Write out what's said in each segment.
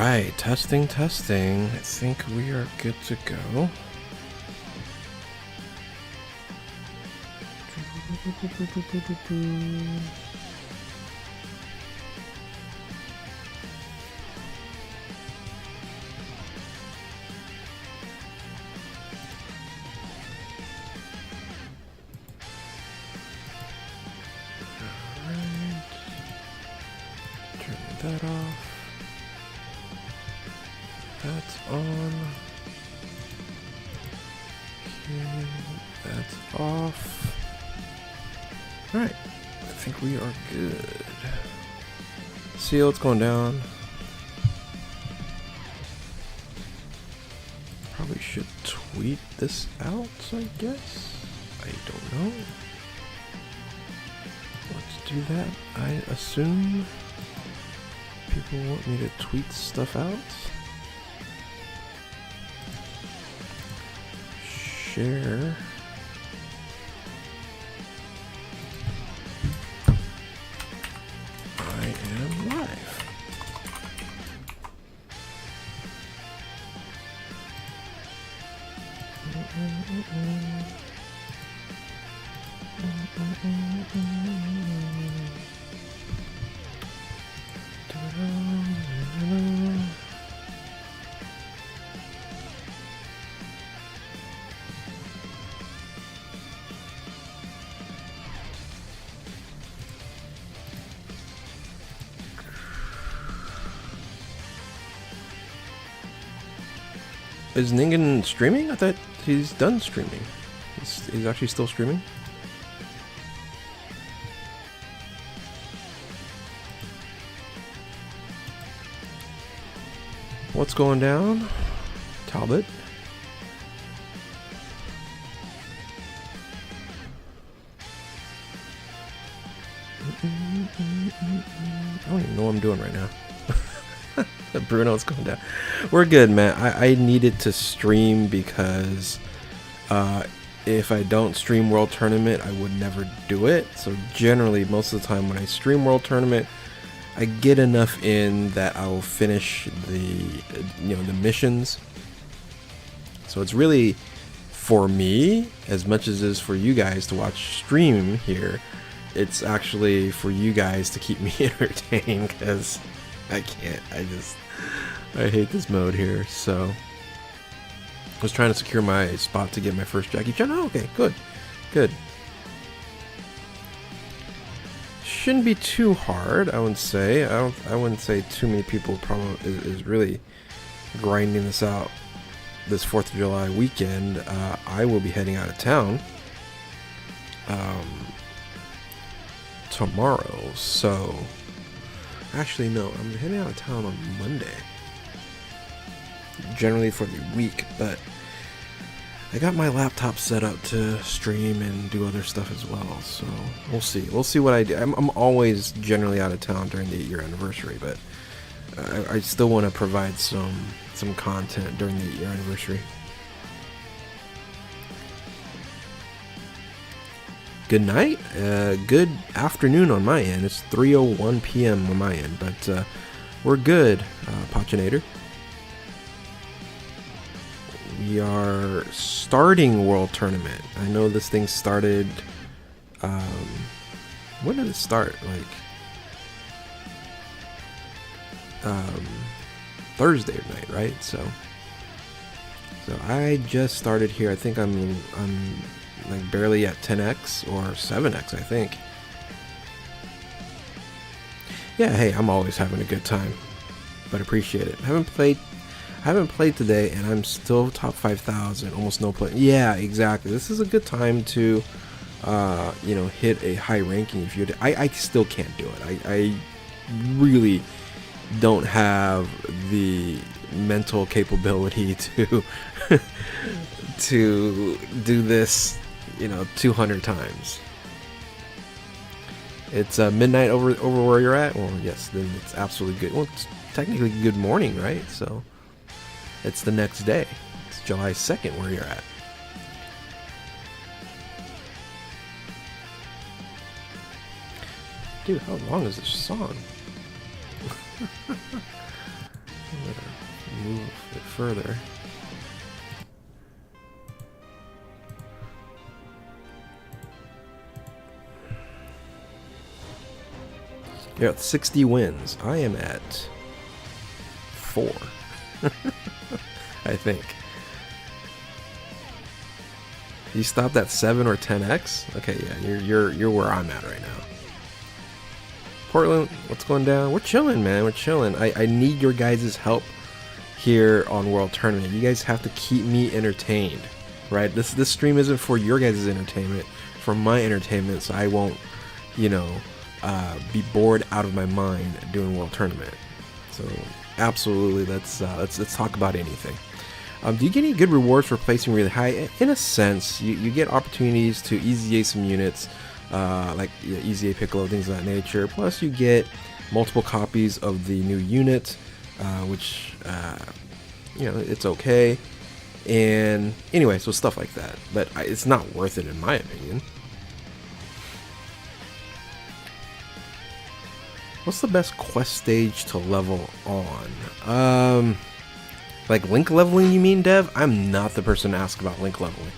right, testing, testing. I think we are good to go. Alright. Turn that off. That's on. Okay, that's off. Alright, I think we are good. See what's going down. Probably should tweet this out, I guess. I don't know. Let's do that. I assume people want me to tweet stuff out. Share. I am live. Is Ningen streaming? I thought he's done streaming. He's actually still streaming? What's going down? Talbot? I don't even know what I'm doing right now. Bruno's going down. We're good, man. I needed to stream because if I don't stream World Tournament, I would never do it. So generally, most of the time when I stream World Tournament, I get enough in that I will finish the missions. So it's really for me as much as it is for you guys to watch stream here. It's actually for you guys to keep me entertained because I can't. I hate this mode here. So I was trying to secure my spot to get my first Jackie Chan. Oh, okay, good. Shouldn't be too hard, I wouldn't say. I wouldn't say too many people probably is really grinding this out this 4th of July weekend. I will be heading out of town tomorrow. So actually no, I'm heading out of town on Monday. Generally for the week, but I got my laptop set up to stream and do other stuff as well, so we'll see what I do. I'm always generally out of town during the 8-year anniversary, but I still want to provide some content during the 8-year anniversary. Good night, good afternoon on my end. It's 3:01 p.m. on my end, but we're good, Pachinator. We are starting World Tournament. I know this thing started, when did it start? Thursday night, right? So I just started here. I think I'm like barely at 10x or 7x, I think. Yeah, hey, I'm always having a good time, but appreciate it. I haven't played today, and I'm still top 5,000, almost no play. Yeah, exactly. This is a good time to, hit a high ranking. If you, I still can't do it. I really don't have the mental capability to to do this, 200 times. It's midnight over where you're at. Well, yes, then it's absolutely good. Well, it's technically good morning, right? So it's the next day. It's July 2nd where you're at. Dude, how long is this song? further. You're at 60 wins. I am at 4. I think. You stopped at 7 or 10x? Okay, yeah, you're where I'm at right now. Portland, what's going down? We're chilling, man. We're chilling. I need your guys' help here on World Tournament. You guys have to keep me entertained, right? This stream isn't for your guys' entertainment, for my entertainment, so I won't, you know, be bored out of my mind doing World Tournament. So absolutely, let's talk about anything. Do you get any good rewards for placing really high? In a sense, you get opportunities to easy A some units, like easy A Piccolo, things of that nature. Plus, you get multiple copies of the new unit, which you know, it's okay. And anyway, so stuff like that. But it's not worth it in my opinion. What's the best quest stage to level on? Like link leveling, you mean, Dev? I'm not the person to ask about link leveling.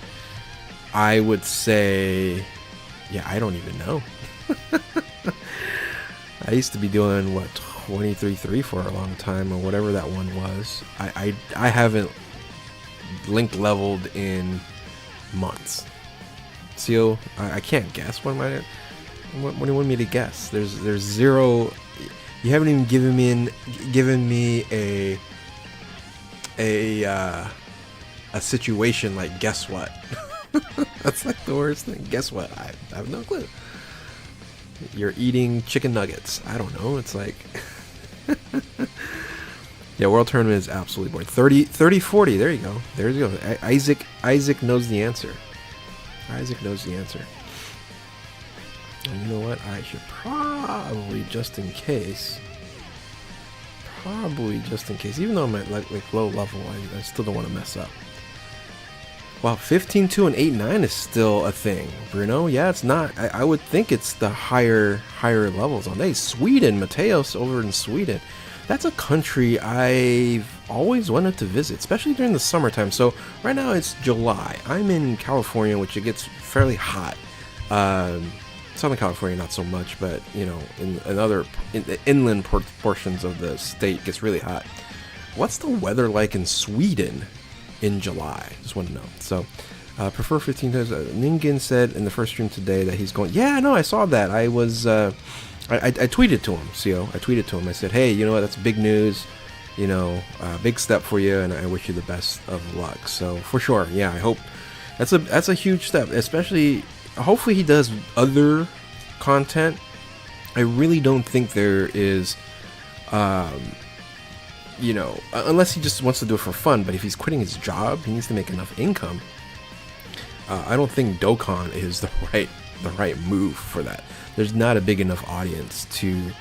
I would say, yeah, I don't even know. I used to be doing, what, 23-3 for a long time, or whatever that one was. I haven't link leveled in months. So I can't guess. What do you want me to guess? There's zero. You haven't even given me a situation like guess what. That's like the worst thing. Guess what? I have no clue. You're eating chicken nuggets. I don't know. It's like yeah, World Tournament is absolutely boring. 30-40. There you go. There you go. Isaac knows the answer. Isaac knows the answer. And you know what? I should probably, just in case, even though I'm at like low level, I still don't want to mess up. Wow, 15-2 and 8-9 is still a thing, Bruno. Yeah, it's not. I would think it's the higher levels on. Hey, Sweden, Mateos over in Sweden. That's a country I've always wanted to visit, especially during the summertime. So right now it's July. I'm in California, which it gets fairly hot. Southern California not so much, but you know, in the inland portions of the state gets really hot. What's the weather like in Sweden in July? Just want to know. So prefer 15 times. Ningen said in the first stream today that he's going. Yeah, no, I saw that. I was I tweeted to him, CO. I tweeted to him. I said, hey, you know what? That's big news. You know, big step for you, and I wish you the best of luck. So for sure, yeah, I hope that's a huge step, especially. Hopefully he does other content. I really don't think there is, you know, unless he just wants to do it for fun. But if he's quitting his job, he needs to make enough income. I don't think Dokkan is the right move for that. There's not a big enough audience to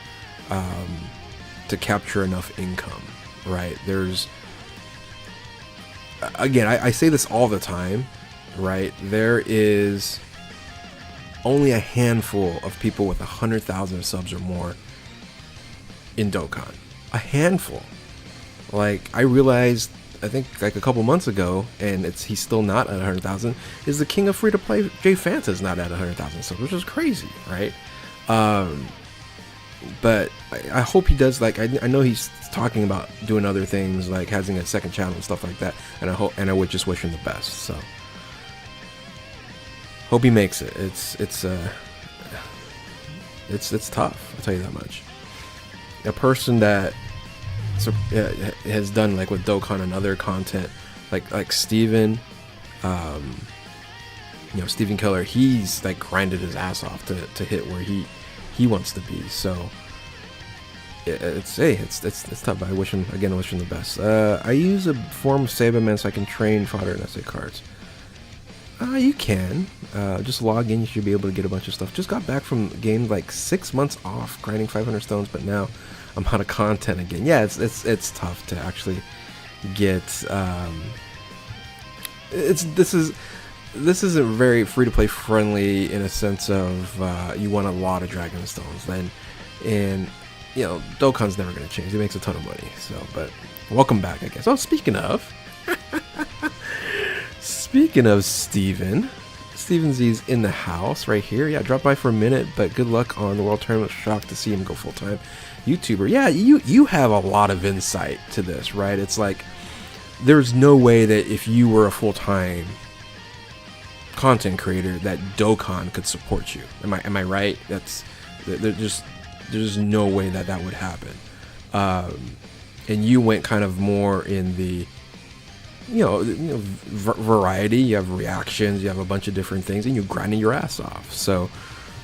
capture enough income, right? There's, again, I say this all the time, right? There is only a handful of people with 100,000 subs or more in Dokkan. A handful. Like, I realized, I think like a couple months ago, and he's still not at 100,000, is the king of free-to-play, Jay Fanta, is not at 100,000 subs, which is crazy, right? But I hope he does, like, I know he's talking about doing other things, like having a second channel and stuff like that, and I would just wish him the best, so. Hope he makes it. It's tough, I'll tell you that much. A person that has done like with Dokkan and other content, like Steven, you know, Steven Keller, he's like grinded his ass off to hit where he wants to be. So it's tough. But I wish him the best. I use a form of Saberman so I can train fodder and essay cards. You can just log in. You should be able to get a bunch of stuff. Just got back from game like 6 months off grinding 500 stones, but now I'm out of content again. Yeah, it's tough to actually get. This isn't very free to play friendly in a sense of you want a lot of dragon stones. Then, and you know, Dokkan's never gonna change. He makes a ton of money. So, but welcome back, I guess. Oh, speaking of Steven Z's in the house right here. Yeah, drop by for a minute, but good luck on the World Tournament. Shocked to see him go full-time YouTuber. Yeah, you have a lot of insight to this, right? It's like there's no way that if you were a full-time content creator that Dokkan could support you. Am I right? There's no way that would happen. And you went kind of more in the variety. You have reactions, you have a bunch of different things, and you're grinding your ass off. So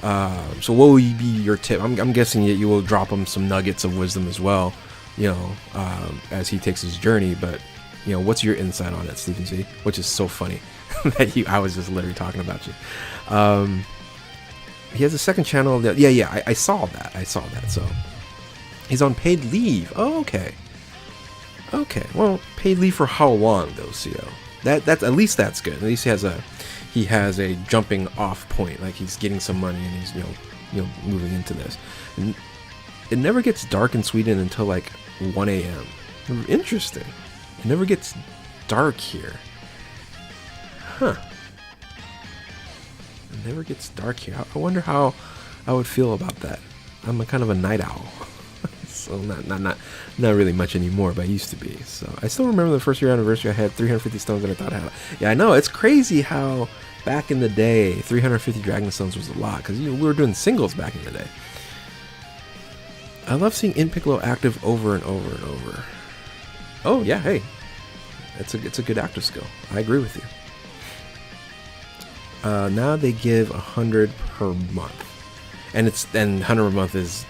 what will be your tip? I'm guessing that you will drop him some nuggets of wisdom as well, as he takes his journey. But what's your insight on it, Steven Z? Which is so funny that I was just literally talking about you. He has a second channel that, I saw that. So he's on paid leave. Oh, okay. Well, paid leave for how long though, CO? That's at least that's good. At least he has a jumping off point. Like he's getting some money and he's moving into this. And it never gets dark in Sweden until like 1 a.m. Interesting. It never gets dark here. Huh. It never gets dark here. I wonder how I would feel about that. I'm a kind of a night owl. So not really much anymore, but I used to be. So I still remember the first year anniversary. I had 350 stones, and I thought, yeah, I know, it's crazy how back in the day 350 Dragon Stones was a lot, because we were doing singles back in the day. I love seeing In Piccolo active over and over and over. Oh yeah, hey, it's a good active skill. I agree with you. Now they give 100 per month, and 100 per month is.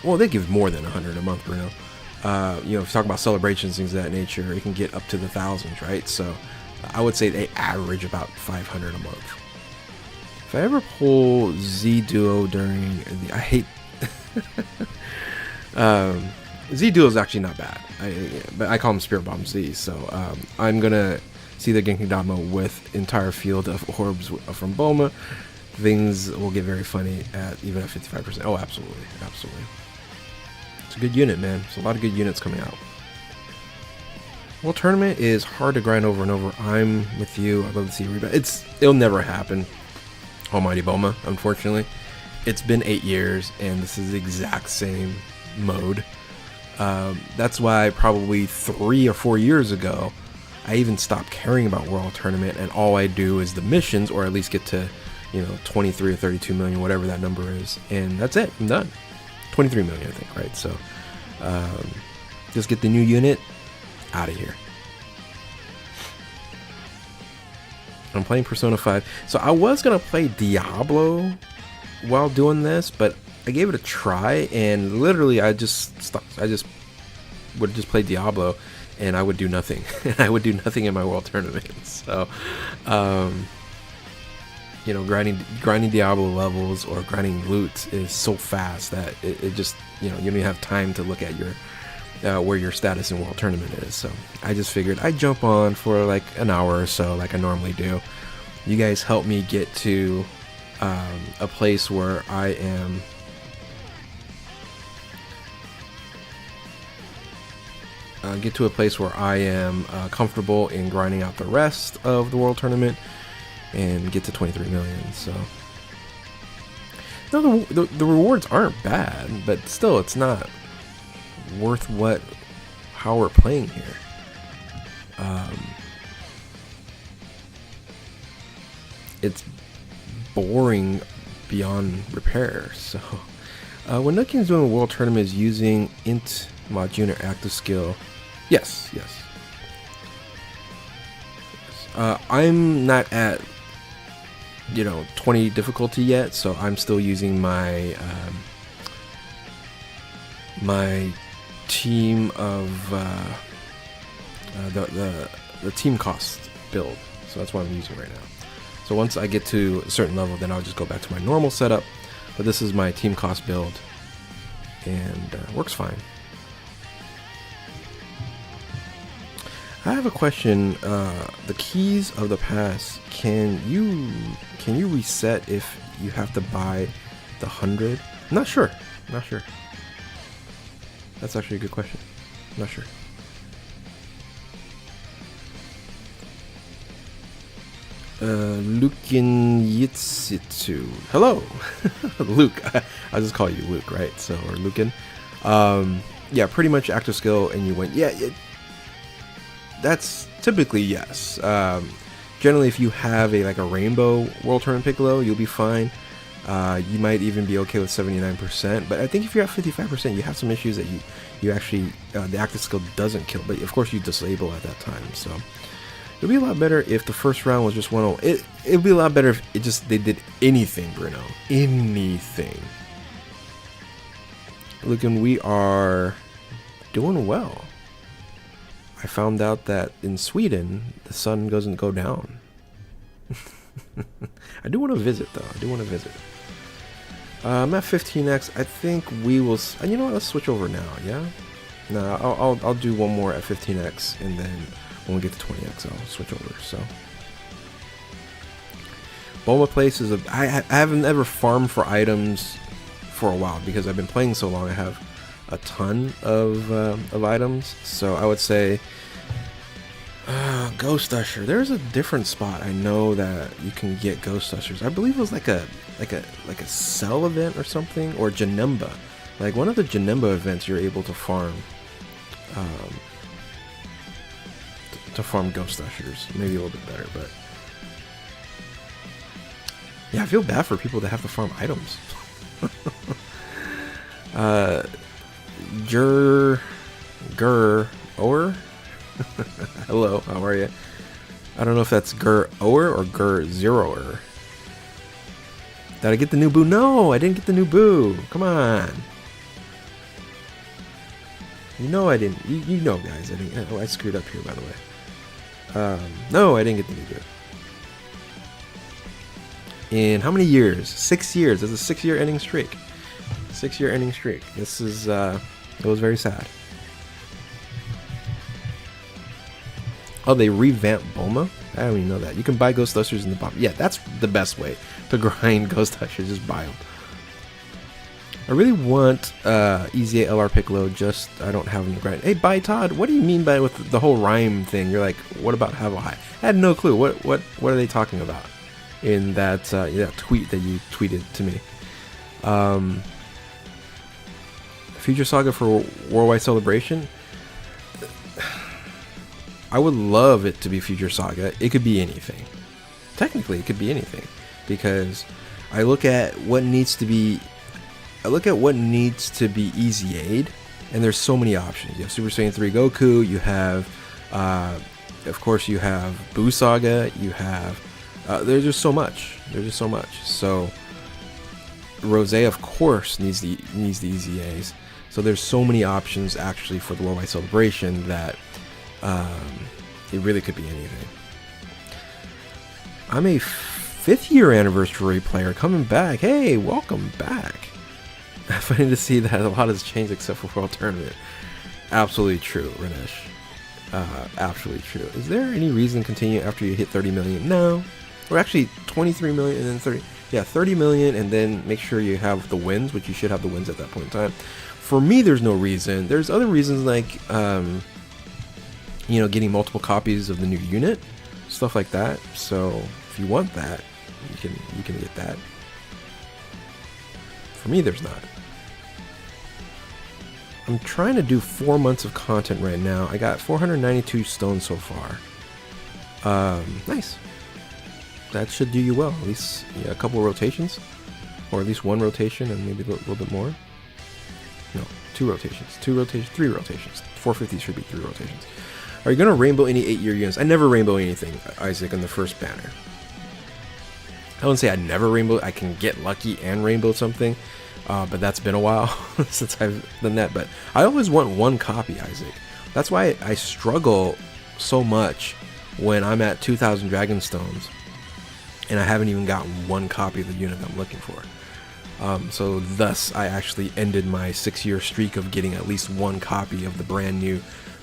Well, they give more than 100 a month, Bruno. If you talk about celebrations, things of that nature, it can get up to the thousands, right? So I would say they average about 500 a month. If I ever pull Z Duo during I hate Z Duo is actually not bad, but I call him Spirit Bomb Z. So I'm gonna see the Genki Dama with entire field of orbs from Bulma. Things will get very funny even at 55%. Oh, absolutely. It's a good unit, man. There's a lot of good units coming out. Well, tournament is hard to grind over and over. I'm with you. I'd love to see a rebound. It'll never happen. Almighty Bulma, unfortunately. It's been 8 years, and this is the exact same mode. That's why probably 3 or 4 years ago, I even stopped caring about World Tournament, and all I do is the missions, or at least get to 23 or 32 million, whatever that number is, and that's it. I'm done. 23 million, I think, right? So just get the new unit out of here. I'm playing Persona 5. So I was gonna play Diablo while doing this, but I gave it a try, and literally I just stopped. I just would just play Diablo, and I would do nothing. I would do nothing in my World Tournament. So grinding Diablo levels or grinding loot is so fast that it just, you don't even have time to look at your where your status in World Tournament is. So I just figured I'd jump on for like an hour or so, like I normally do. You guys help me get to a place where I am comfortable in grinding out the rest of the World Tournament and get to 23 million. So no, the rewards aren't bad, but still it's not worth how we're playing here. It's boring beyond repair. So when Nucky's doing a World Tournament is using Int Mod Junior active skill. Yes. I'm not at 20 difficulty yet, so I'm still using my my team of the team cost build. So that's what I'm using right now. So once I get to a certain level, then I'll just go back to my normal setup. But this is my team cost build, and works fine. I have a question. The keys of the pass, can you reset if you have to buy the 100? Not sure. That's actually a good question. I'm not sure. Lukin Yitsitsu. Hello, Luke. I'll just call you Luke, right? So, or Lukin. Yeah, pretty much active skill, and you win. Yeah, that's typically yes. Generally, if you have a Rainbow World Tournament Piccolo, you'll be fine. You might even be okay with 79%. But I think if you're at 55%, you have some issues that you actually the active skill doesn't kill. But of course, you disable at that time. So. It'd be a lot better if the first round was just 1-0. It'd be a lot better if they did anything, Bruno. Anything. Looking, we are doing well. I found out that in Sweden, the sun doesn't go down. I do want to visit, though. I do want to visit. I'm at 15x. I think we will... You know what? Let's switch over now, yeah? No, I'll do one more at 15x, and then... when we get to 20x, I'll switch over. So, Bulma Place is I haven't ever farmed for items for a while because I've been playing so long. I have a ton of items, so I would say Ghost Usher. There's a different spot I know that you can get Ghost Ushers. I believe it was like a cell event or something, or Janemba. Like one of the Janemba events, you're able to farm. To farm Ghost Ushers, maybe a little bit better, but yeah, I feel bad for people that have to farm items. Or hello, how are you? I don't know if that's Gur-Oer or Gur-Zeroer. Did I get the new boo? No, I didn't get the new boo. Come on. You know I didn't. You know, guys. I didn't. Oh, I screwed up here, by the way. No, I didn't get the new boo. In how many years? 6 years. It's a 6-year ending streak. 6-year ending streak. This is, it was very sad. Oh, they revamped Bulma? I don't even know that. You can buy Ghost Ushers in the bottom. Yeah, that's the best way to grind Ghost Ushers. Just buy them. I really want EZA LR Piccolo, just I don't have them to grind. Hey, Bye Todd, what do you mean by with the whole rhyme thing? You're like, what about Have a High? I had no clue. What are they talking about in that tweet that you tweeted to me? Future Saga for Worldwide Celebration. I would love it to be Future Saga. It could be anything. Technically, it could be anything because I look at what needs to be. EZA'd, and there's so many options. You have Super Saiyan 3 Goku, you have, of course, you have Buu Saga, you have, there's just so much. So, Rose, of course, needs the EZAs. So there's so many options, actually, for the Worldwide Celebration that it really could be anything. I'm a 5th-year anniversary player coming back. Hey, welcome back. Funny to see that a lot has changed except for World Tournament. Absolutely true, Renesh. Absolutely true. Is there any reason to continue after you hit 30 million? No. Or actually 23 million and then 30. Yeah, 30 million and then make sure you have the wins, which you should have the wins at that point in time. For me, there's no reason. There's other reasons like, getting multiple copies of the new unit, stuff like that. So if you want that, you can get that. For me, there's not. I'm trying to do 4 months of content right now. I got 492 stones so far. Nice. That should do you well. At least a couple of rotations. Or at least one rotation and maybe a little bit more. No, 2 rotations. 3 rotations. 450 should be 3 rotations. Are you going to rainbow any 8-year units? I never rainbow anything, Isaac, on the first banner. I wouldn't say I never rainbow. I can get lucky and rainbow something. But that's been a while since I've done that. But I always want one copy, Isaac. That's why I struggle so much when I'm at 2,000 Dragon Stones and I haven't even gotten one copy of the unit I'm looking for. So thus, I actually ended my 6-year streak of getting at least one copy of the brand new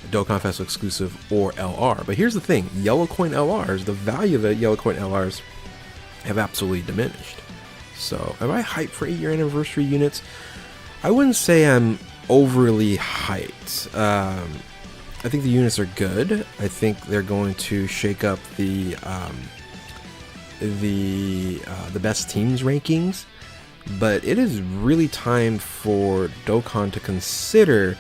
Dokkan Festival exclusive or LR. But here's the thing, yellow coin LRs, the value of the yellow coin LRs have absolutely diminished. So am I hyped for 8-year anniversary units? I wouldn't say I'm overly hyped. I think the units are good. I think they're going to shake up the best teams rankings, but it is really time for Dokkan to consider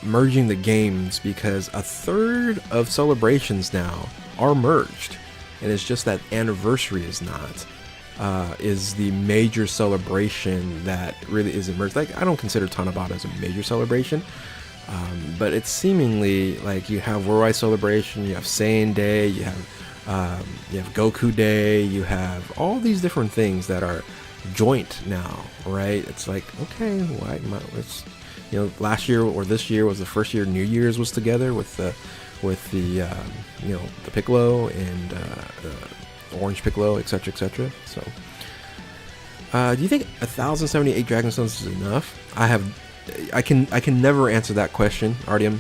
merging the games, because a third of celebrations now are merged, and it's just that anniversary is not. Is the major celebration that really isn't merged. Like, I don't consider Tanabata as a major celebration, but it's seemingly like you have Worldwide Celebration, you have Saiyan Day, you have Goku Day, you have all these different things that are joint now, right? It's like, okay, why? You know, last year or this year was the first year New Year's was together with the you know, the Piccolo and Orange Piccolo, etc., etc. So, do you think 1,078 Dragon Stones is enough? I can never answer that question, Artyom.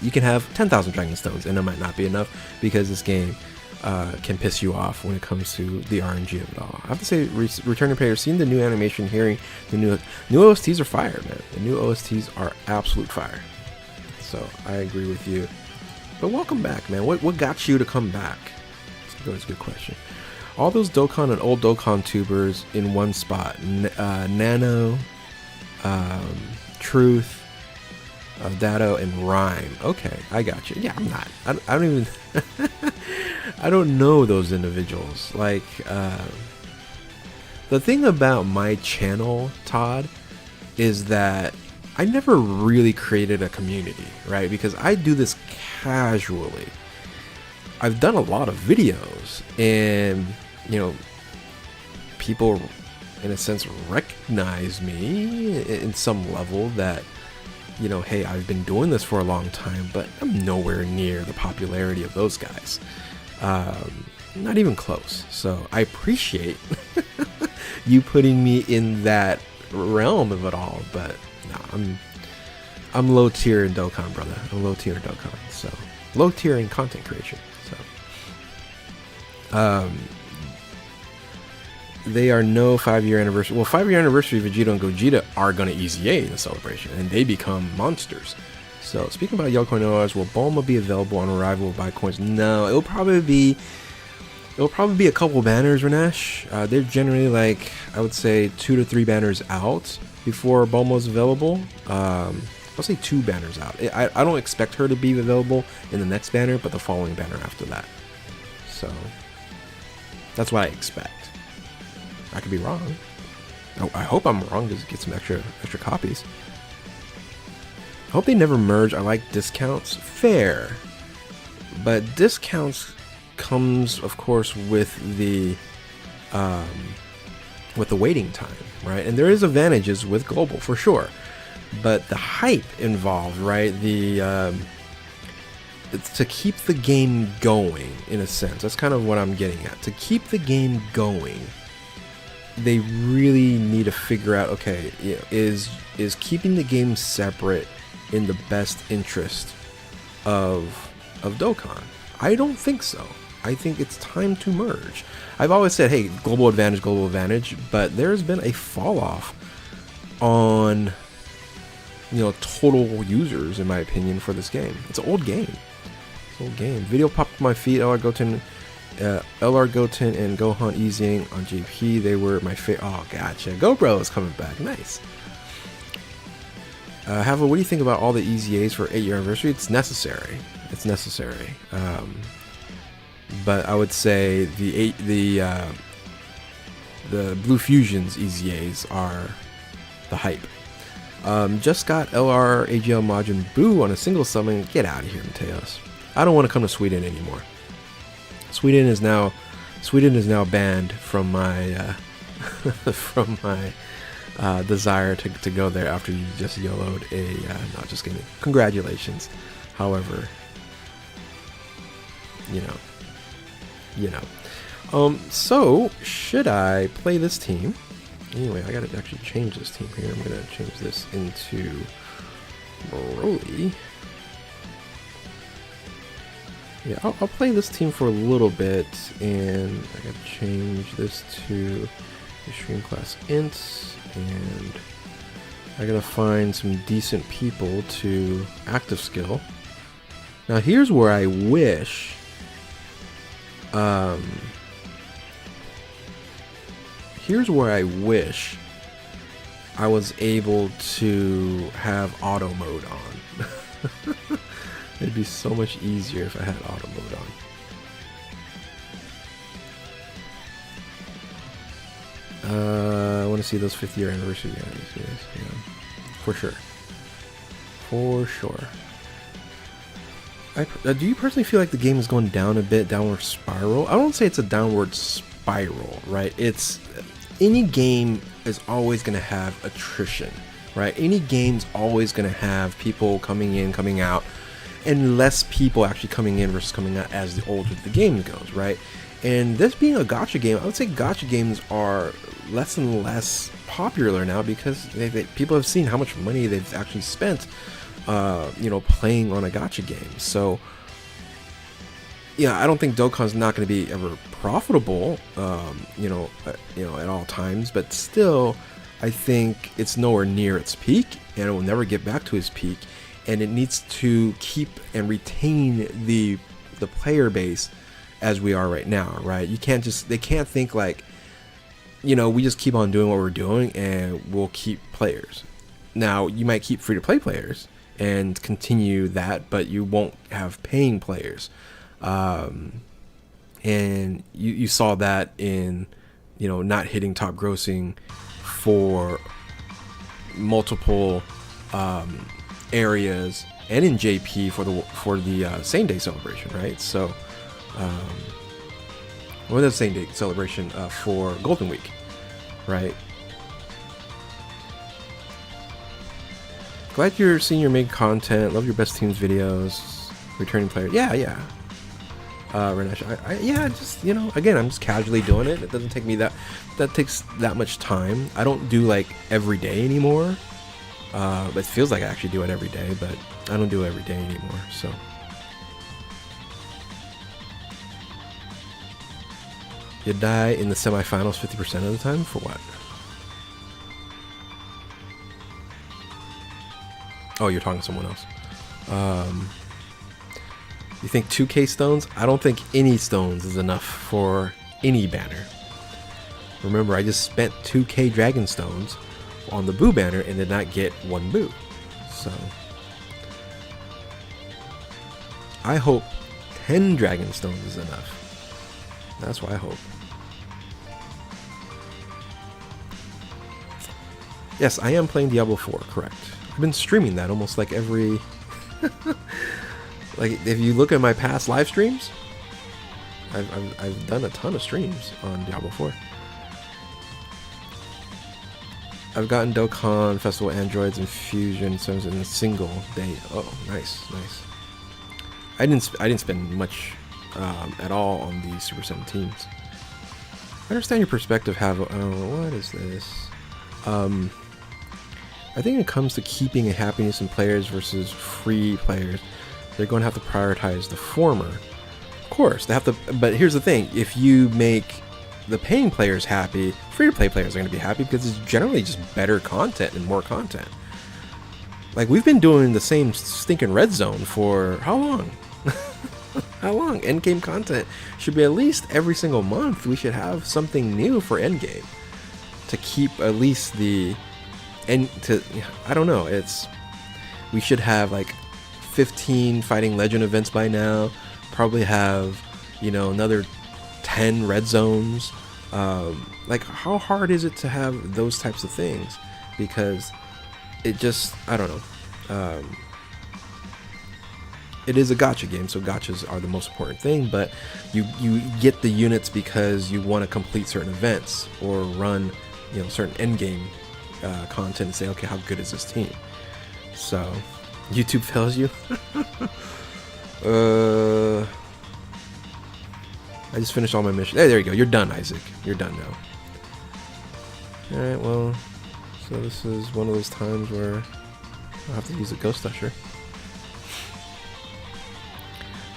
You can have 10,000 Dragon Stones, and it might not be enough, because this game can piss you off when it comes to the RNG of it all. I have to say, returning players, seeing the new animation, hearing the new OSTs are fire, man. The new OSTs are absolute fire. So I agree with you. But welcome back, man. What got you to come back? That's a good question. All those Dokkan and old Dokkan tubers in one spot. Nano, Truth, Datto, and Rhyme. Okay, I got you. Yeah, I'm not. I don't even. I don't know those individuals. Like, the thing about my channel, Todd, is that I never really created a community, right? Because I do this casually. I've done a lot of videos, and, you know, people, in a sense, recognize me in some level that, you know, hey, I've been doing this for a long time, but I'm nowhere near the popularity of those guys. Not even close. So I appreciate you putting me in that realm of it all, but no, I'm low tier in Dokkan, brother. I'm low tier in Dokkan. So low tier in content creation. So they are no 5-year anniversary. Well, 5-year anniversary of Vegeta and Gogeta are going to EZA in the celebration, and they become monsters. So, speaking about Yoko Noahs, will Bulma be available on arrival of buy coins? No, it'll probably be a couple banners, Ranesh. They're generally, like, I would say 2 to 3 banners out before Bulma's available. I'll say 2 banners out. I don't expect her to be available in the next banner, but the following banner after that. So that's what I expect. I could be wrong. I hope I'm wrong, to get some extra copies. I hope they never merge. I like discounts. Fair. But discounts comes, of course, with the waiting time, right? And there is advantages with global, for sure. But the hype involved, right? It's to keep the game going, in a sense. That's kind of what I'm getting at. To keep the game going, they really need to figure out, okay, you know, is keeping the game separate in the best interest of Dokkan? I don't think so. I think it's time to merge. I've always said, hey, global advantage, but there's been a fall off on, you know, total users, in my opinion, for this game. It's an old game. Video popped my feed. LR Goten and Gohan easing on GP. They were my favorite. Oh, gotcha. GoBro is coming back. Nice. Hava, what do you think about all the EZAs for 8-year anniversary? It's necessary. But I would say the Blue Fusions EZAs are the hype. Just got LR AGL Majin Buu on a single summon. Get out of here, Mateos. I don't want to come to Sweden anymore. Sweden is now banned from my desire to go there after you just YOLO'd a not just kidding. Congratulations. However, you know. So should I play this team? Anyway, I gotta actually change this team here. I'm gonna change this into Broly. Yeah, I'll play this team for a little bit, and I gotta change this to Extreme Class Int, and I gotta find some decent people to active skill. Now here's where I wish I was able to have auto mode on. It'd be so much easier if I had auto mode on. I want to see those 50th year anniversary guys. Yes, yeah. For sure. For sure. Do you personally feel like the game is going down a bit, downward spiral? I don't say it's a downward spiral, right? It's any game is always going to have attrition, right? Any game's always going to have people coming in, coming out, and less people actually coming in versus coming out as the older the game goes, right? And this being a gacha game, I would say gacha games are less and less popular now because people have seen how much money they've actually spent, playing on a gacha game. So, yeah, I don't think Dokkan's not going to be ever profitable, at all times. But still, I think it's nowhere near its peak, and it will never get back to its peak. And it needs to keep and retain the player base as we are right now, right? They can't think like, we just keep on doing what we're doing and we'll keep players. Now, you might keep free-to-play players and continue that, but you won't have paying players. And you saw that in, not hitting top grossing for multiple areas, and in JP for the same day celebration, right? So, the same day celebration for Golden Week, right? Glad you're seeing your main content. Love your best teams videos. Returning player. Yeah. Renesh, just, again, I'm just casually doing it. It doesn't take me that takes that much time. I don't do like every day anymore. But it feels like I actually do it every day, but I don't do it every day anymore, so. You die in the semifinals 50% of the time? For what? Oh, you're talking to someone else. You think 2K stones? I don't think any stones is enough for any banner. Remember, I just spent 2K dragon stones on the Boo banner and did not get one Boo. So I hope 10 dragon stones is enough. That's what I hope. Yes, I am playing Diablo 4, correct. I've been streaming that almost like every like if you look at my past live streams, I've done a ton of streams on Diablo 4. I've gotten Dokkan Festival Androids and Fusion Sims in a single day. Oh, nice. I didn't spend much at all on the Super 17s. I understand your perspective. What is this? I think when it comes to keeping a happiness in players versus free players, they're going to have to prioritize the former. Of course, they have to. But here's the thing: if you make the paying players happy, free-to-play players are going to be happy because it's generally just better content and more content. Like, we've been doing the same stinking red zone for how long? How long? Endgame content should be at least every single month. We should have something new for endgame to keep at least the end. I don't know. We should have like 15 fighting legend events by now. Probably have another 10 red zones. Like, how hard is it to have those types of things? Because it just, I don't know. It is a gacha game, so gachas are the most important thing, but you get the units because you want to complete certain events or run certain end game content and say, okay, how good is this team? So YouTube fails you. I just finished all my missions. There you go. You're done, Isaac. You're done now. Alright, well, so this is one of those times where I'll have to use a Ghost Usher.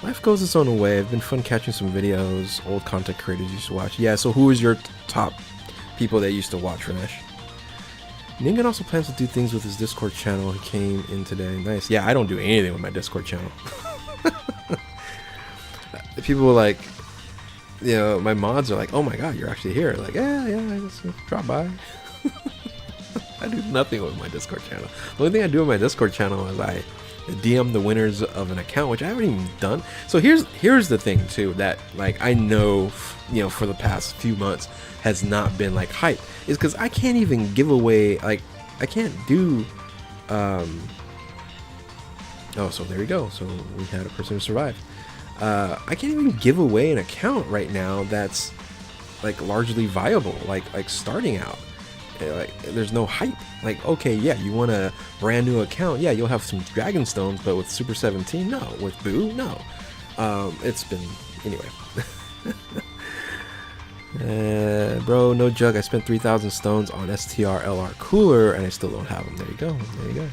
Life goes its own way. It's been fun catching some videos old content creators used to watch. Yeah, so who is your top people that used to watch, Ramesh? Ningen also plans to do things with his Discord channel. He came in today. Nice. Yeah, I don't do anything with my Discord channel. People were like, you know, my mods are like, oh my god, you're actually here. Like, yeah, I just drop by. I do nothing with my Discord channel. The only thing I do with my Discord channel is I DM the winners of an account, which I haven't even done. So here's the thing too, that like I know, you know, for the past few months has not been like hype, is because I can't even give away, like I can't do oh, so there you go. So we had a person who survived. I can't even give away an account right now that's like largely viable, like starting out. Like there's no hype. Like, okay, yeah, you want a brand new account, yeah, you'll have some dragon stones, but with Super 17, no. With Boo, no. It's been, anyway. Bro, no joke, I spent 3,000 stones on STR LR cooler and I still don't have them. There you go, there you go.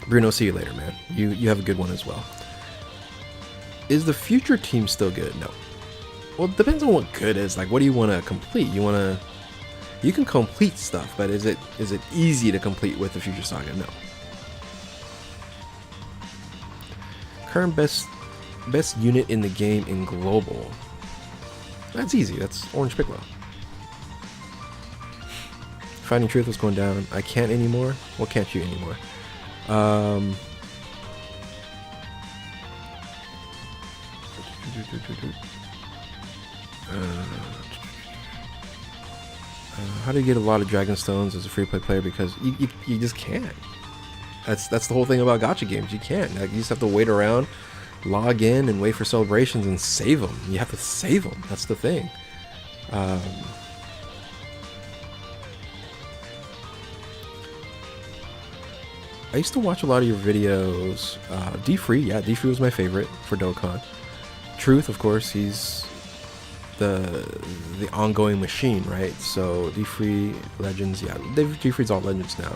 Bruno, see you later, man. You have a good one as well. Is the future team still good? No. Well, it depends on what good is. Like, what do you want to complete? You can complete stuff, but is it easy to complete with the Future Saga? No. Current best unit in the game in global. That's easy. That's Orange Piccolo. Finding Truth was going down. I can't anymore. What can't you anymore? How do you get a lot of Dragon Stones as a free-play player? Because you just can't. That's the whole thing about gacha games. You can't. Like, you just have to wait around, log in, and wait for celebrations and save them. You have to save them. That's the thing. I used to watch a lot of your videos. D-Free, yeah, D-Free was my favorite for Dokkan. Truth, of course, he's the ongoing machine, right? So D-Free, Legends, yeah, D-Free's all Legends now.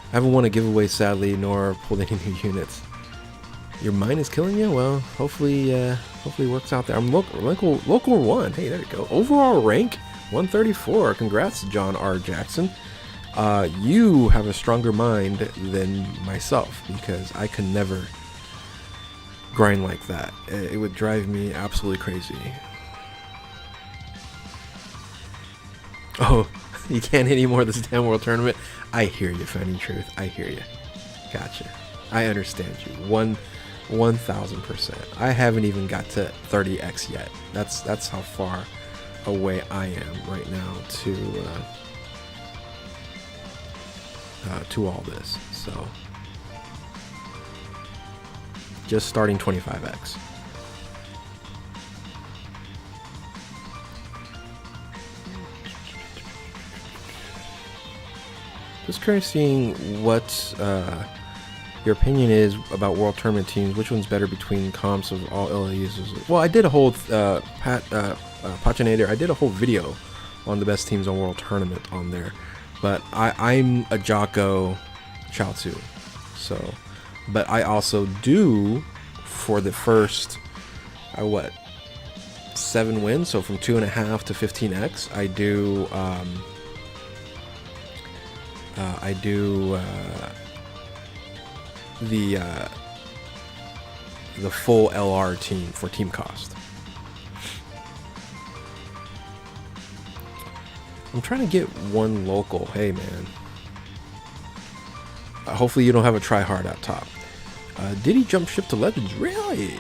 I haven't won a giveaway, sadly, nor pulled any new units. Your mind is killing you? Well, hopefully it works out there. I'm local 1. Hey, there you go. Overall rank 134. Congrats, John R. Jackson. You have a stronger mind than myself, because I could never grind like that. It would drive me absolutely crazy. Oh, you can't anymore this damn world tournament. I hear you, Finding Truth. I hear you. Gotcha. I understand you. 1000%. I haven't even got to 30x yet. That's how far away I am right now to all this. So just starting 25x. Just curious seeing what your opinion is about World Tournament teams. Which one's better between comps of all LAs? Well, I did a whole Pachinator. I did a whole video on the best teams on World Tournament on there. But I'm a Jocko Chaozu. So, but I also do for the first 7 wins. So from 2.5 to 15x, I do. I do the full LR team for team cost. I'm trying to get one local. Hey man, hopefully you don't have a try hard out top. Did he jump ship to Legends? Really?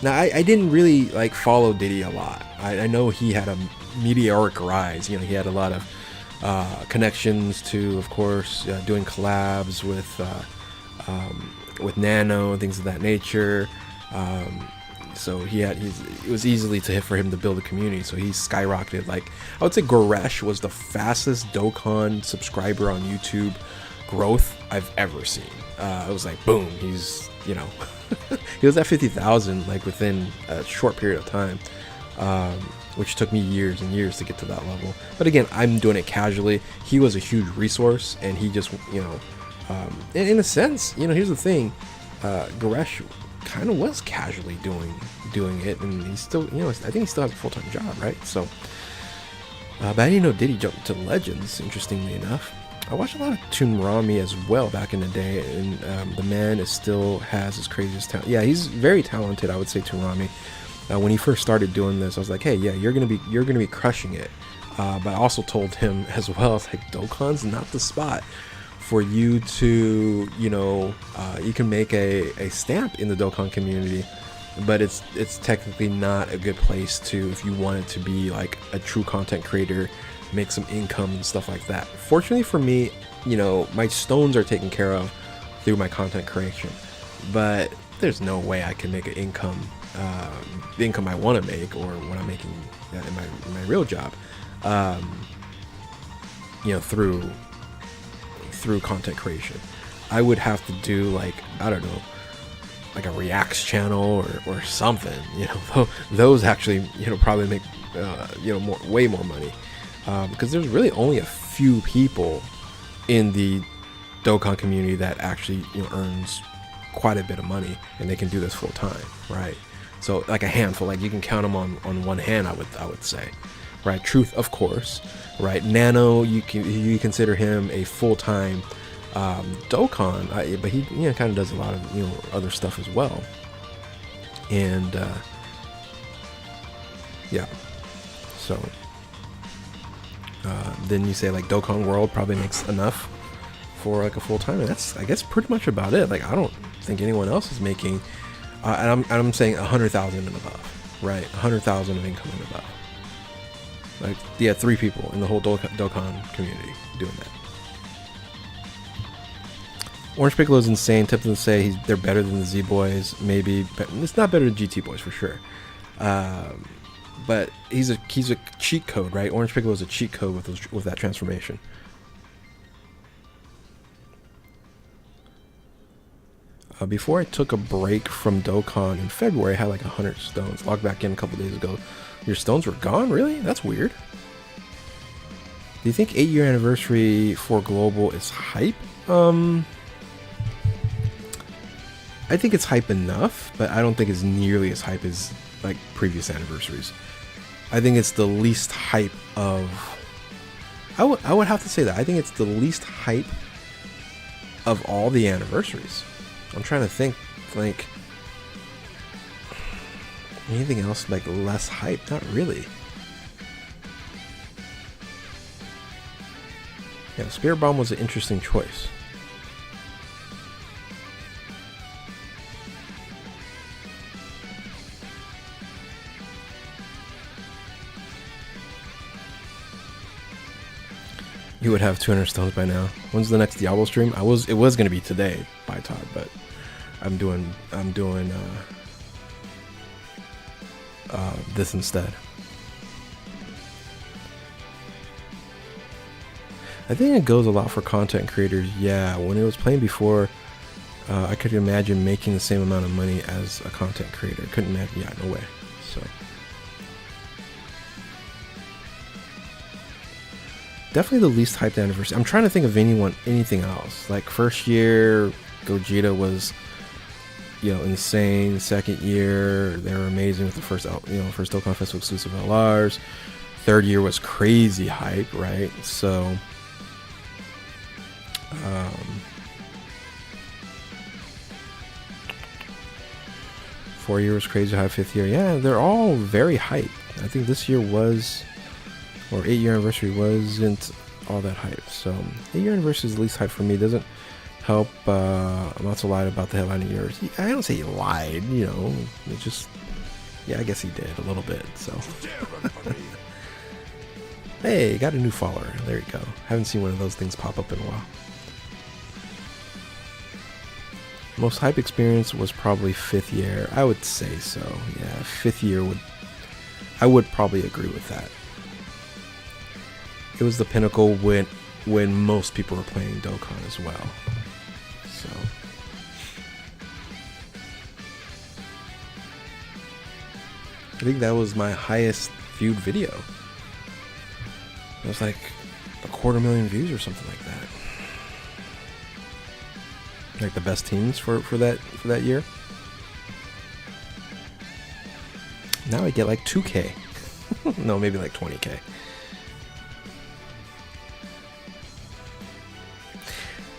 Now I didn't really like follow Diddy a lot. I know he had a meteoric rise. You know, he had a lot of connections to, of course, doing collabs with Nano and things of that nature. So it was easily to hit for him to build a community. So he skyrocketed. Like, I would say Goresh was the fastest Dokkan subscriber on YouTube growth I've ever seen. It was like boom, he's, you know, he was at 50,000 like within a short period of time. Which took me years and years to get to that level. But again, I'm doing it casually. He was a huge resource, and he just, you know, in a sense, you know, here's the thing, Goresh kind of was casually doing it, and he's still, you know, I think he still has a full-time job, right? So But I didn't know Diddy jumped to Legends, interestingly enough. I watched a lot of Toonami as well back in the day, and the man is still has his craziest talent. Yeah, he's very talented, I would say, Toonami. When he first started doing this, I was like, hey, yeah, you're gonna be crushing it. But I also told him as well, it's like, Dokkan's not the spot for you to, you can make a stamp in the Dokkan community, but it's technically not a good place to, if you wanted to be like a true content creator, make some income and stuff like that. Fortunately for me, my stones are taken care of through my content creation, but there's no way I can make an income, the income I want to make, or what I'm making in my real job, through content creation. I would have to do, like, I don't know, like a reacts channel or something. Those actually probably make way more money, because there's really only a few people in the Dokkan community that actually earns quite a bit of money, and they can do this full time, right? So like a handful, like you can count them on one hand, I would say, right? Truth, of course, right? Nano, you consider him a full-time Dokkan, but he kind of does a lot of other stuff as well, and yeah. So then you say like Dokkan World probably makes enough for like a full-time, and that's, I guess, pretty much about it. Like, I don't think anyone else is making, and I'm saying 100,000 and above, right? 100,000 of income and above. Like, yeah, 3 people in the whole Dokkan community doing that. Orange Piccolo is insane. Tempted to say they're better than the Z Boys, maybe, but it's not better than GT Boys for sure. But he's a cheat code, right? Orange Piccolo is a cheat code with that transformation. Before I took a break from Dokkan in February, I had like 100 stones. Logged back in a couple days ago. Your stones were gone? Really? That's weird. Do you think 8-year anniversary for Global is hype? I think it's hype enough, but I don't think it's nearly as hype as like previous anniversaries. I think it's the least hype of... I would have to say that. I think it's the least hype of all the anniversaries. I'm trying to think, like, anything else like less hype? Not really. Yeah, Spirit Bomb was an interesting choice. You would have 200 stones by now. When's the next Diablo stream? It was gonna be today by Todd, but I'm doing this instead. I think it goes a lot for content creators. Yeah, when it was playing before, I could imagine making the same amount of money as a content creator. Couldn't imagine. Yeah, no way. So definitely the least hyped anniversary. I'm trying to think of anything else. Like, first year, Gogeta was, insane. Second year, they were amazing with the first Dokkan Festival exclusive LRs. Third year was crazy hype, right? So, fourth year was crazy hype. Fifth year, yeah, they're all very hype. I think this year was, or 8-year anniversary wasn't all that hype. So 8-year anniversary is the least hype for me. Doesn't help. Matsu lied about the headlining years. I don't say he lied, it just, yeah, I guess he did a little bit. So hey, got a new follower. There you go. Haven't seen one of those things pop up in a while. Most hype experience was probably 5th year. I would say so. Yeah, 5th year I would probably agree with that. It was the pinnacle when most people were playing Dokkan as well. So I think that was my highest viewed video. It was like 250,000 views or something like that. Like the best teams for that year. Now I get like 2K. No, maybe like 20K.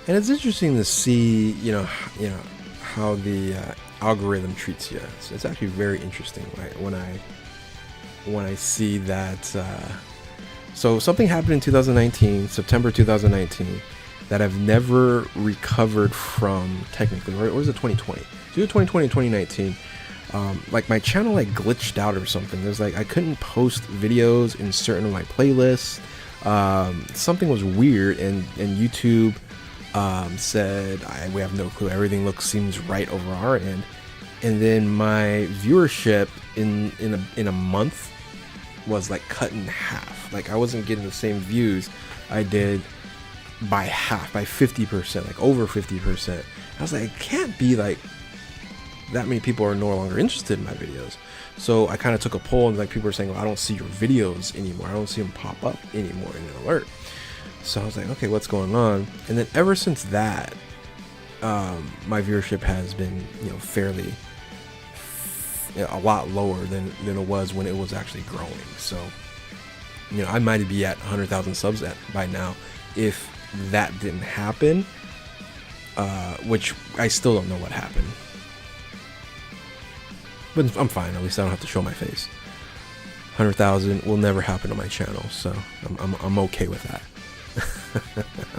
And it's interesting to see, how the algorithm treats you. It's actually very interesting, right? When I see that. So something happened in 2019, September 2019, that I've never recovered from technically. Or was it 2020? Either 2020 and 2019. Like my channel like glitched out or something. There's like I couldn't post videos in certain of my playlists. Something was weird, and YouTube said we have no clue. Everything seems right over our end. And then my viewership in a month was like cut in half. Like I wasn't getting the same views I did by half, by 50%, like over 50%. I was like, it can't be like that many people are no longer interested in my videos. So I kind of took a poll, and like people were saying, well, I don't see your videos anymore. I don't see them pop up anymore in an alert. So I was like, okay, what's going on? And then ever since that, my viewership has been, fairly a lot lower than it was when it was actually growing. So, I might be at 100,000 subs by now if that didn't happen, which I still don't know what happened. But I'm fine. At least I don't have to show my face. 100,000 will never happen on my channel, so I'm okay with that.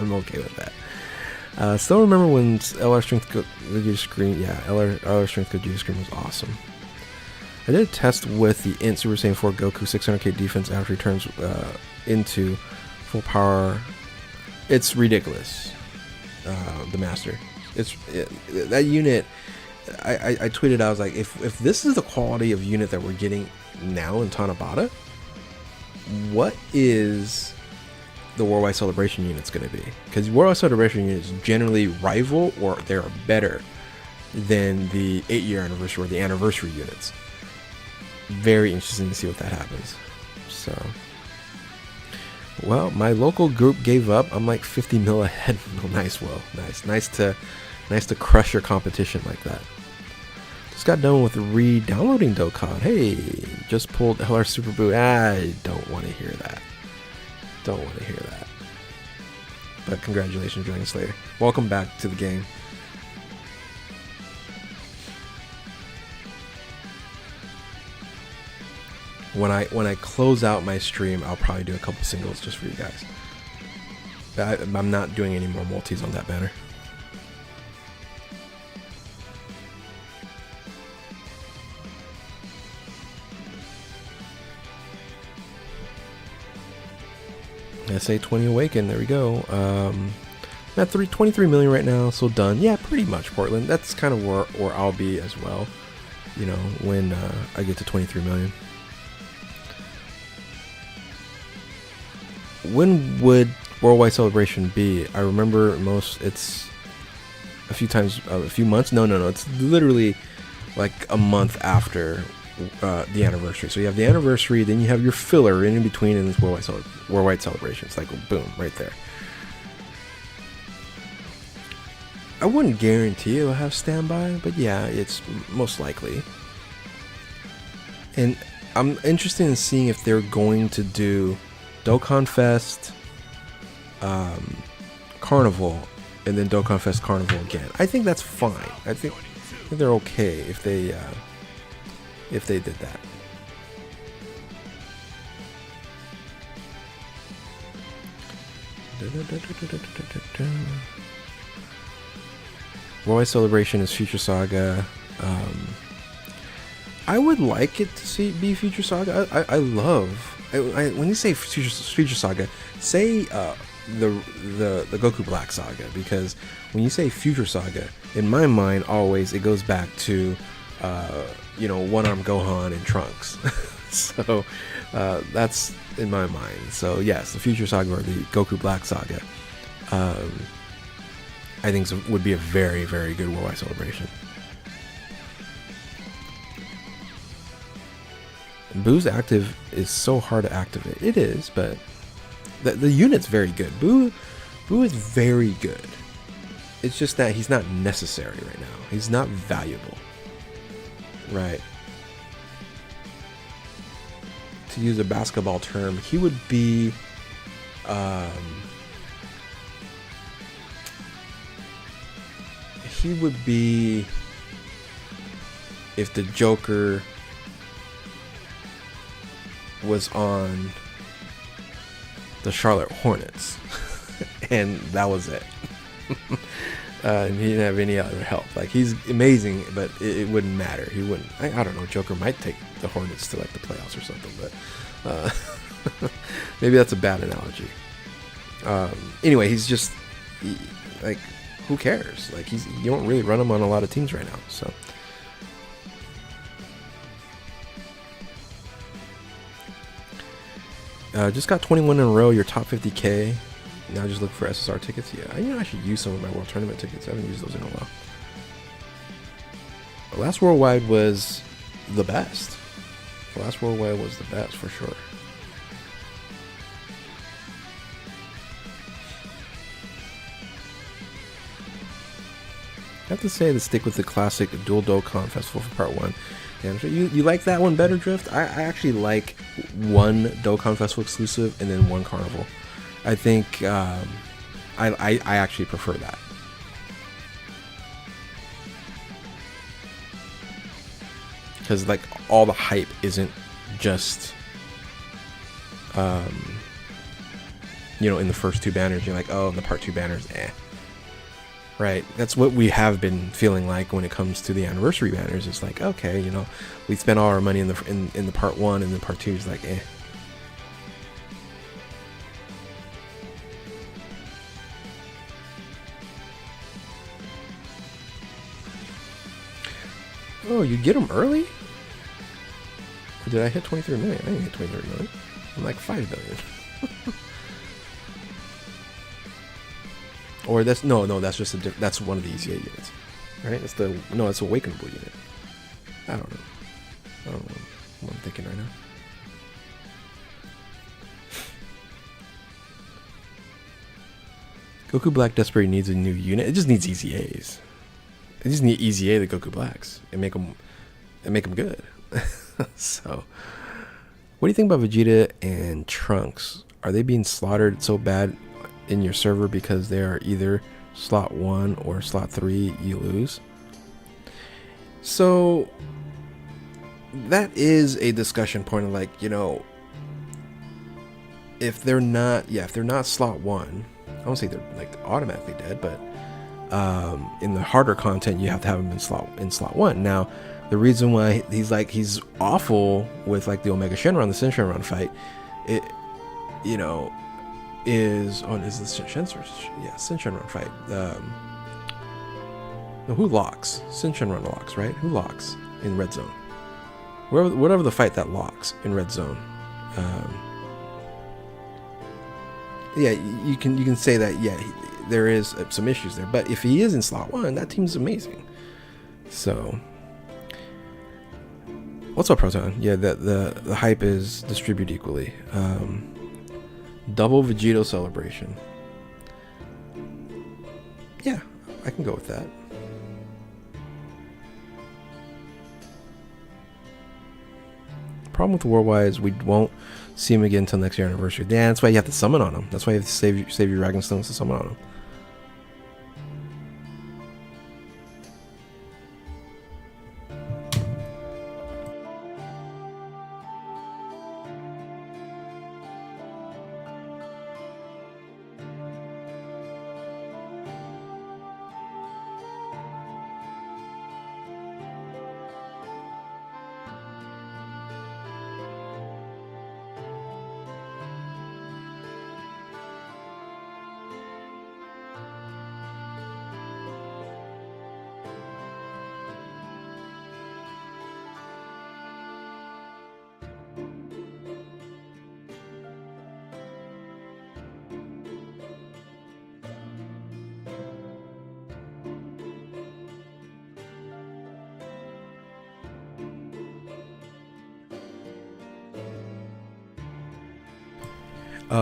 I'm okay with that. Still remember when LR Strength Gogeta Scream? Yeah, LR Strength Gogeta Scream was awesome. I did a test with the Int Super Saiyan 4 Goku 600k defense after he turns into full power. It's ridiculous. The Master. That unit. I tweeted, I was like, if this is the quality of unit that we're getting now in Tanabata, what is the Worldwide Celebration unit's going to be? Because Worldwide Celebration units generally rival or they're better than the 8-year anniversary or the anniversary units. Very interesting to see what that happens. So, well, my local group gave up. I'm like 50 mil ahead. Oh, nice, Will. Nice to crush your competition like that. Just got done with re-downloading Dokkan. Hey, just pulled LR Super Boot. I don't want to hear that. Don't want to hear that. But congratulations, Dragon Slayer. Welcome back to the game. When I close out my stream, I'll probably do a couple singles just for you guys. I'm not doing any more multis on that banner. SA20 Awaken, there we go. I'm at 23 million right now, so done. Yeah, pretty much, Portland. That's kind of where I'll be as well, when I get to 23 million. When would Worldwide Celebration be? I remember it's a few months. No, it's literally like a month after the anniversary. So you have the anniversary, then you have your filler in between, and this Worldwide Celebration. It's like boom, right there. I wouldn't guarantee it'll have standby, but yeah, it's most likely. And I'm interested in seeing if they're going to do Dokkan Fest, Carnival, and then Dokkan Fest Carnival again. I think that's fine. I think they're okay if they did that. Worldwide Celebration is Future Saga. I would like it to be Future Saga. I love. When you say Future Saga, say the Goku Black Saga, because when you say Future Saga, in my mind always it goes back to one-armed Gohan and Trunks. So that's in my mind. So yes, the Future Saga or the Goku Black Saga, I think would be a very, very good Worldwide Celebration. Boo's active is so hard to activate. It is, but the unit's very good. Boo is very good. It's just that he's not necessary right now. He's not valuable. Right. To use a basketball term, he would be he would be if the Joker was on the Charlotte Hornets and that was it. And he didn't have any other help. Like, he's amazing, but it wouldn't matter. He wouldn't. I don't know. Joker might take the Hornets to like the playoffs or something, but maybe that's a bad analogy. Anyway, he's just like, who cares? Like, you don't really run him on a lot of teams right now. So. Just got 21 in a row. Your top 50K. Now just look for SSR tickets. Yeah, I should use some of my World Tournament tickets. I haven't used those in a while. The last Worldwide was the best. The last Worldwide was the best for sure. I have to say to stick with the classic Dual Dokkan Festival for Part 1. Yeah, I'm sure you like that one better, Drift? I actually like one Dokkan Festival exclusive and then one Carnival. I think I actually prefer that. Because like all the hype isn't just you know, in the first two banners. You're like, oh, in the part 2 banners, right? That's what we have been feeling like when it comes to the anniversary banners. It's like, okay, you know, we spent all our money in the part 1, and then part 2 is like, Oh, you get them early? Or did I hit 23 million? I didn't hit 23 million. I'm like 5 billion. Or that's no, that's just that's one of the EZA units, right? It's the it's a Awakenable unit. I don't know what I'm thinking right now. Goku Black desperately needs a new unit. It just needs EZAs. It just need EZA the Goku Blacks and make them good. So, what do you think about Vegeta and Trunks? Are they being slaughtered so bad in your server because they are either slot 1 or slot 3? You lose. So that is a discussion point of like, you know, if they're not slot 1, I don't say they're like automatically dead, but in the harder content you have to have them in slot 1. Now the reason why he's awful with like the Omega Shenron, the Sin Shenron fight, is the Sin Shenron fight. Who locks? Sin Shenron locks, right? Who locks in red zone? Whatever the fight that locks in red zone. Yeah, you can say that. Yeah, there is some issues there, but if he is in slot 1, that team's amazing. So, what's up, Proton? Yeah, the hype is distributed equally. Double Vegito celebration. Yeah, I can go with that. Problem with the Worldwide is we won't see him again until next year anniversary. Yeah, that's why you have to summon on him. That's why you have to save your Dragon Stones to summon on him.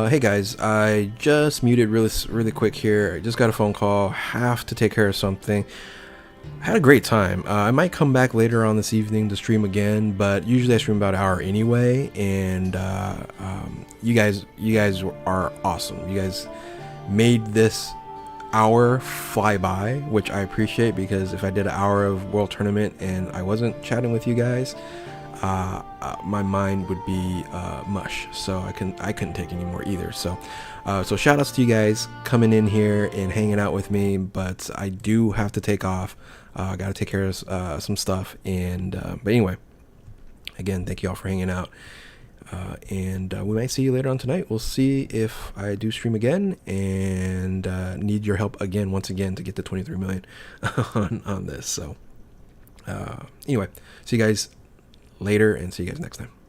Hey guys, I just muted really quick here. I just got a phone call. Have to take care of something. I had a great time. I might come back later on this evening to stream again, but usually I stream about an hour anyway. And you guys are awesome. You guys made this hour fly by, which I appreciate, because if I did an hour of World Tournament and I wasn't chatting with you guys, my mind would be mush. So I couldn't take any more either. So so shout outs to you guys coming in here and hanging out with me, but I do have to take off. I gotta take care of some stuff, and but anyway, again, thank you all for hanging out. And we might see you later on tonight. We'll see if I do stream again, and need your help again, once again, to get to 23 million on this. So anyway, see you guys later, and see you guys next time.